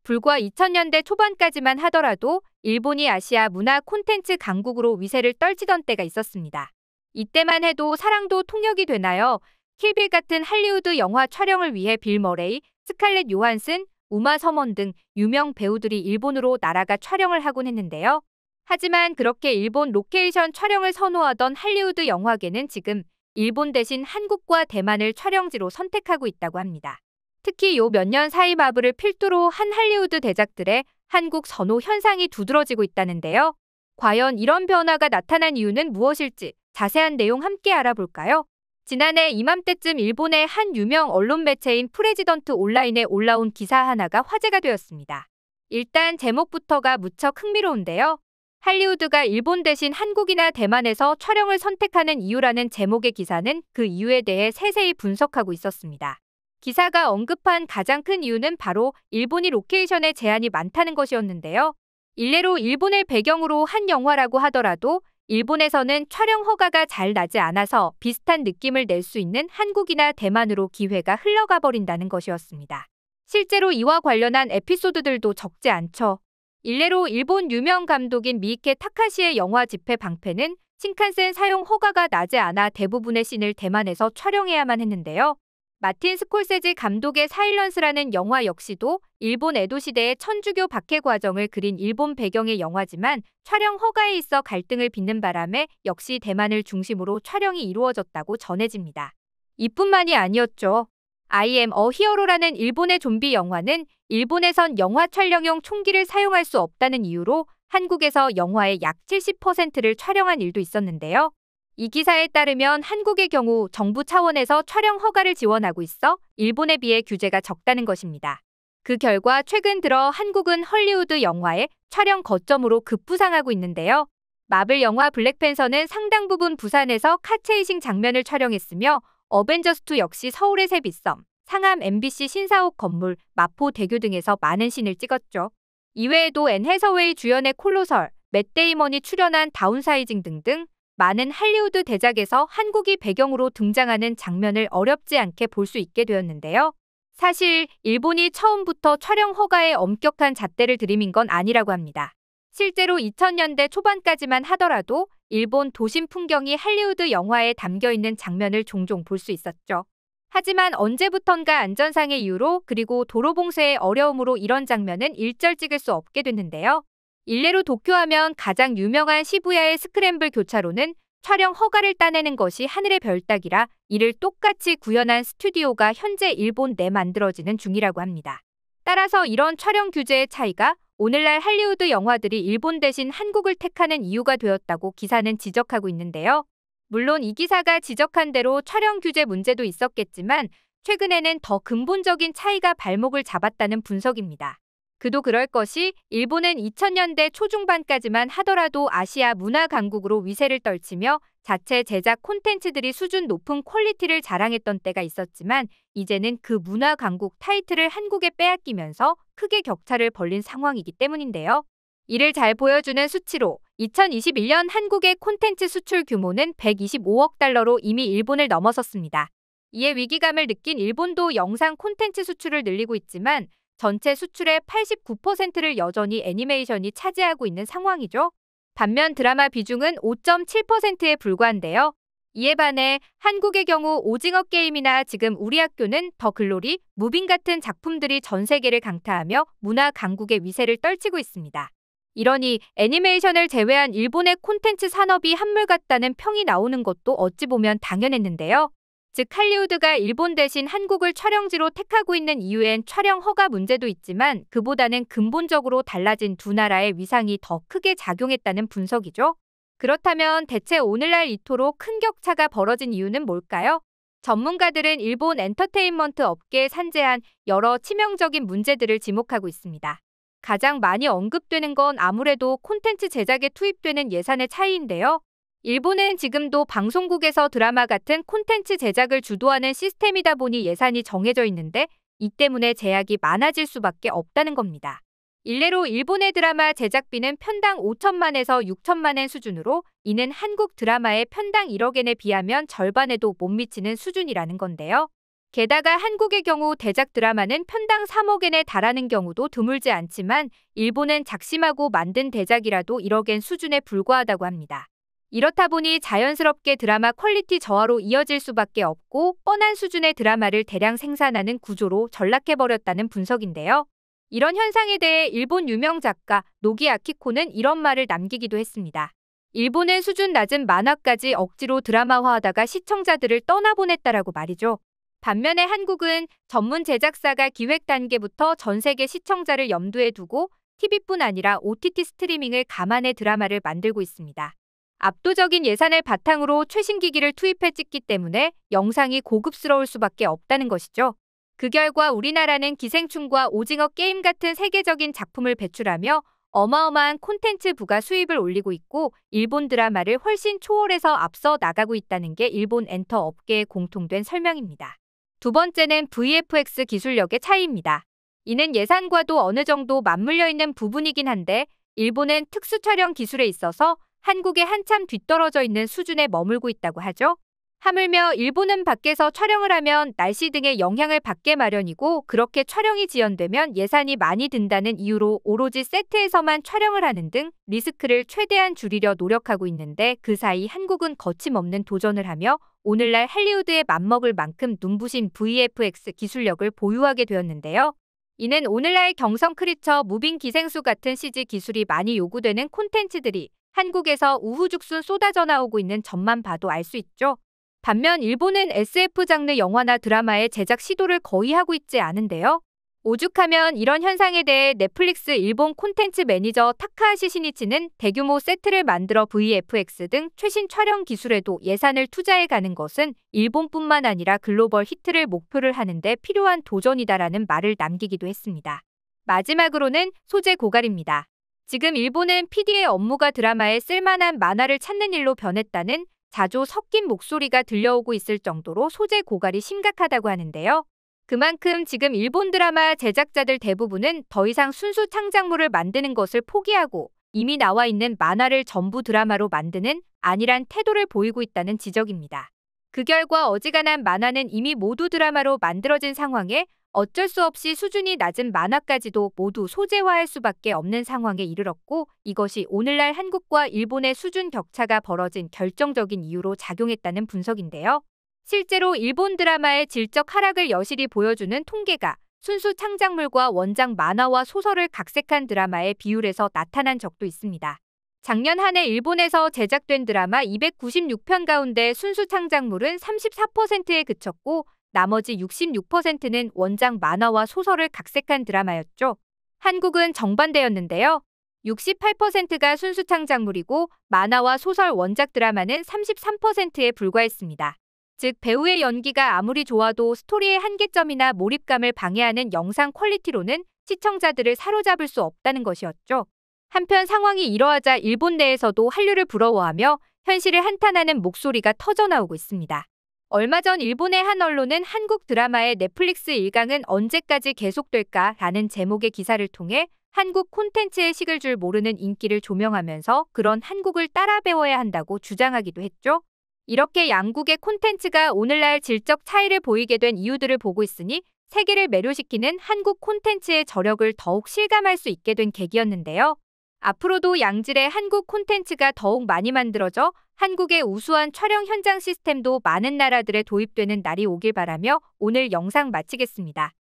불과 2000년대 초반까지만 하더라도 일본이 아시아 문화 콘텐츠 강국으로 위세를 떨치던 때가 있었습니다. 이때만 해도 사랑도 통역이 되나요? 킬빌 같은 할리우드 영화 촬영을 위해 빌 머레이, 스칼렛 요한슨, 우마 서먼 등 유명 배우들이 일본으로 날아가 촬영을 하곤 했는데요. 하지만 그렇게 일본 로케이션 촬영을 선호하던 할리우드 영화계는 지금 일본 대신 한국과 대만을 촬영지로 선택하고 있다고 합니다. 특히 요 몇 년 사이 마블을 필두로 한 할리우드 대작들의 한국 선호 현상이 두드러지고 있다는데요. 과연 이런 변화가 나타난 이유는 무엇일지 자세한 내용 함께 알아볼까요? 지난해 이맘때쯤 일본의 한 유명 언론 매체인 프레지던트 온라인에 올라온 기사 하나가 화제가 되었습니다. 일단 제목부터가 무척 흥미로운데요. 할리우드가 일본 대신 한국이나 대만에서 촬영을 선택하는 이유라는 제목의 기사는 그 이유에 대해 세세히 분석하고 있었습니다. 기사가 언급한 가장 큰 이유는 바로 일본이 로케이션에 제한이 많다는 것이었는데요. 일례로 일본을 배경으로 한 영화라고 하더라도 일본에서는 촬영 허가가 잘 나지 않아서 비슷한 느낌을 낼 수 있는 한국이나 대만으로 기회가 흘러가 버린다는 것이었습니다. 실제로 이와 관련한 에피소드들도 적지 않죠. 일례로 일본 유명 감독인 미이케 타카시의 영화 집회 방패는 신칸센 사용 허가가 나지 않아 대부분의 씬을 대만에서 촬영해야만 했는데요. 마틴 스콜세지 감독의 사일런스라는 영화 역시도 일본 에도 시대의 천주교 박해 과정을 그린 일본 배경의 영화지만 촬영 허가에 있어 갈등을 빚는 바람에 역시 대만을 중심으로 촬영이 이루어졌다고 전해집니다. 이뿐만이 아니었죠. I am a hero라는 일본의 좀비 영화는 일본에선 영화 촬영용 총기를 사용할 수 없다는 이유로 한국에서 영화의 약 70%를 촬영한 일도 있었는데요. 이 기사에 따르면 한국의 경우 정부 차원에서 촬영 허가를 지원하고 있어 일본에 비해 규제가 적다는 것입니다. 그 결과 최근 들어 한국은 헐리우드 영화의 촬영 거점으로 급부상하고 있는데요. 마블 영화 블랙팬서는 상당 부분 부산에서 카체이싱 장면을 촬영했으며 어벤져스2 역시 서울의 세빛섬, 상암 MBC 신사옥 건물, 마포대교 등에서 많은 씬을 찍었죠. 이외에도 앤 해서웨이 주연의 콜로설, 맷 데이먼이 출연한 다운사이징 등등 많은 할리우드 대작에서 한국이 배경으로 등장하는 장면을 어렵지 않게 볼 수 있게 되었는데요. 사실 일본이 처음부터 촬영 허가에 엄격한 잣대를 들이민 건 아니라고 합니다. 실제로 2000년대 초반까지만 하더라도 일본 도심 풍경이 할리우드 영화에 담겨있는 장면을 종종 볼 수 있었죠. 하지만 언제부턴가 안전상의 이유로 그리고 도로 봉쇄의 어려움으로 이런 장면은 일절 찍을 수 없게 됐는데요. 일례로 도쿄하면 가장 유명한 시부야의 스크램블 교차로는 촬영 허가를 따내는 것이 하늘의 별 따기라 이를 똑같이 구현한 스튜디오가 현재 일본 내 만들어지는 중이라고 합니다. 따라서 이런 촬영 규제의 차이가 오늘날 할리우드 영화들이 일본 대신 한국을 택하는 이유가 되었다고 기사는 지적하고 있는데요. 물론 이 기사가 지적한 대로 촬영 규제 문제도 있었겠지만 최근에는 더 근본적인 차이가 발목을 잡았다는 분석입니다. 그도 그럴 것이 일본은 2000년대 초중반까지만 하더라도 아시아 문화 강국으로 위세를 떨치며 자체 제작 콘텐츠들이 수준 높은 퀄리티를 자랑했던 때가 있었지만 이제는 그 문화 강국 타이틀을 한국에 빼앗기면서 크게 격차를 벌린 상황이기 때문인데요. 이를 잘 보여주는 수치로 2021년 한국의 콘텐츠 수출 규모는 125억 달러로 이미 일본을 넘어섰습니다. 이에 위기감을 느낀 일본도 영상 콘텐츠 수출을 늘리고 있지만 전체 수출의 89%를 여전히 애니메이션이 차지하고 있는 상황이죠. 반면 드라마 비중은 5.7%에 불과한데요. 이에 반해 한국의 경우 오징어 게임이나 지금 우리 학교는 더 글로리, 무빙 같은 작품들이 전 세계를 강타하며 문화 강국의 위세를 떨치고 있습니다. 이러니 애니메이션을 제외한 일본의 콘텐츠 산업이 한물 같다는 평이 나오는 것도 어찌 보면 당연했는데요. 즉 할리우드가 일본 대신 한국을 촬영지로 택하고 있는 이유엔 촬영 허가 문제도 있지만 그보다는 근본적으로 달라진 두 나라의 위상이 더 크게 작용했다는 분석이죠. 그렇다면 대체 오늘날 이토록 큰 격차가 벌어진 이유는 뭘까요? 전문가들은 일본 엔터테인먼트 업계에 산재한 여러 치명적인 문제들을 지목하고 있습니다. 가장 많이 언급되는 건 아무래도 콘텐츠 제작에 투입되는 예산의 차이인데요. 일본은 지금도 방송국에서 드라마 같은 콘텐츠 제작을 주도하는 시스템이다 보니 예산이 정해져 있는데 이 때문에 제약이 많아질 수밖에 없다는 겁니다. 일례로 일본의 드라마 제작비는 편당 5천만에서 6천만 엔 수준으로 이는 한국 드라마의 편당 1억 엔에 비하면 절반에도 못 미치는 수준이라는 건데요. 게다가 한국의 경우 대작 드라마는 편당 3억엔에 달하는 경우도 드물지 않지만 일본은 작심하고 만든 대작이라도 1억엔 수준에 불과하다고 합니다. 이렇다 보니 자연스럽게 드라마 퀄리티 저하로 이어질 수밖에 없고 뻔한 수준의 드라마를 대량 생산하는 구조로 전락해버렸다는 분석인데요. 이런 현상에 대해 일본 유명 작가 노기 아키코는 이런 말을 남기기도 했습니다. 일본은 수준 낮은 만화까지 억지로 드라마화하다가 시청자들을 떠나보냈다라고 말이죠. 반면에 한국은 전문 제작사가 기획 단계부터 전 세계 시청자를 염두에 두고 TV뿐 아니라 OTT 스트리밍을 감안해 드라마를 만들고 있습니다. 압도적인 예산을 바탕으로 최신 기기를 투입해 찍기 때문에 영상이 고급스러울 수밖에 없다는 것이죠. 그 결과 우리나라는 기생충과 오징어 게임 같은 세계적인 작품을 배출하며 어마어마한 콘텐츠 부가 수입을 올리고 있고 일본 드라마를 훨씬 초월해서 앞서 나가고 있다는 게 일본 엔터 업계의 공통된 설명입니다. 두 번째는 VFX 기술력의 차이입니다. 이는 예산과도 어느 정도 맞물려 있는 부분이긴 한데 일본은 특수 촬영 기술에 있어서 한국에 한참 뒤떨어져 있는 수준에 머물고 있다고 하죠. 하물며 일본은 밖에서 촬영을 하면 날씨 등의 영향을 받게 마련이고 그렇게 촬영이 지연되면 예산이 많이 든다는 이유로 오로지 세트에서만 촬영을 하는 등 리스크를 최대한 줄이려 노력하고 있는데 그 사이 한국은 거침없는 도전을 하며 오늘날 할리우드에 맞먹을 만큼 눈부신 VFX 기술력을 보유하게 되었는데요. 이는 오늘날 경성 크리처, 무빙 기생수 같은 CG 기술이 많이 요구되는 콘텐츠들이 한국에서 우후죽순 쏟아져 나오고 있는 점만 봐도 알 수 있죠. 반면 일본은 SF 장르 영화나 드라마의 제작 시도를 거의 하고 있지 않은데요. 오죽하면 이런 현상에 대해 넷플릭스 일본 콘텐츠 매니저 타카하시 시니치는 대규모 세트를 만들어 VFX 등 최신 촬영 기술에도 예산을 투자해가는 것은 일본뿐만 아니라 글로벌 히트를 목표를 하는데 필요한 도전이다라는 말을 남기기도 했습니다. 마지막으로는 소재 고갈입니다. 지금 일본은 PD의 업무가 드라마에 쓸만한 만화를 찾는 일로 변했다는 자조 섞인 목소리가 들려오고 있을 정도로 소재 고갈이 심각하다고 하는데요. 그만큼 지금 일본 드라마 제작자들 대부분은 더 이상 순수 창작물을 만드는 것을 포기하고 이미 나와 있는 만화를 전부 드라마로 만드는 안일한 태도를 보이고 있다는 지적입니다. 그 결과 어지간한 만화는 이미 모두 드라마로 만들어진 상황에 어쩔 수 없이 수준이 낮은 만화까지도 모두 소재화할 수밖에 없는 상황에 이르렀고 이것이 오늘날 한국과 일본의 수준 격차가 벌어진 결정적인 이유로 작용했다는 분석인데요. 실제로 일본 드라마의 질적 하락을 여실히 보여주는 통계가 순수 창작물과 원작 만화와 소설을 각색한 드라마의 비율에서 나타난 적도 있습니다. 작년 한 해 일본에서 제작된 드라마 296편 가운데 순수 창작물은 34%에 그쳤고 나머지 66%는 원작 만화와 소설을 각색한 드라마였죠. 한국은 정반대였는데요. 68%가 순수 창작물이고 만화와 소설 원작 드라마는 33%에 불과했습니다. 즉 배우의 연기가 아무리 좋아도 스토리의 한계점이나 몰입감을 방해하는 영상 퀄리티로는 시청자들을 사로잡을 수 없다는 것이었죠. 한편 상황이 이러하자 일본 내에서도 한류를 부러워하며 현실을 한탄하는 목소리가 터져나오고 있습니다. 얼마 전 일본의 한 언론은 한국 드라마의 넷플릭스 일강은 언제까지 계속될까라는 제목의 기사를 통해 한국 콘텐츠에 식을 줄 모르는 인기를 조명하면서 그런 한국을 따라 배워야 한다고 주장하기도 했죠. 이렇게 양국의 콘텐츠가 오늘날 질적 차이를 보이게 된 이유들을 보고 있으니 세계를 매료시키는 한국 콘텐츠의 저력을 더욱 실감할 수 있게 된 계기였는데요. 앞으로도 양질의 한국 콘텐츠가 더욱 많이 만들어져 한국의 우수한 촬영 현장 시스템도 많은 나라들에 도입되는 날이 오길 바라며 오늘 영상 마치겠습니다.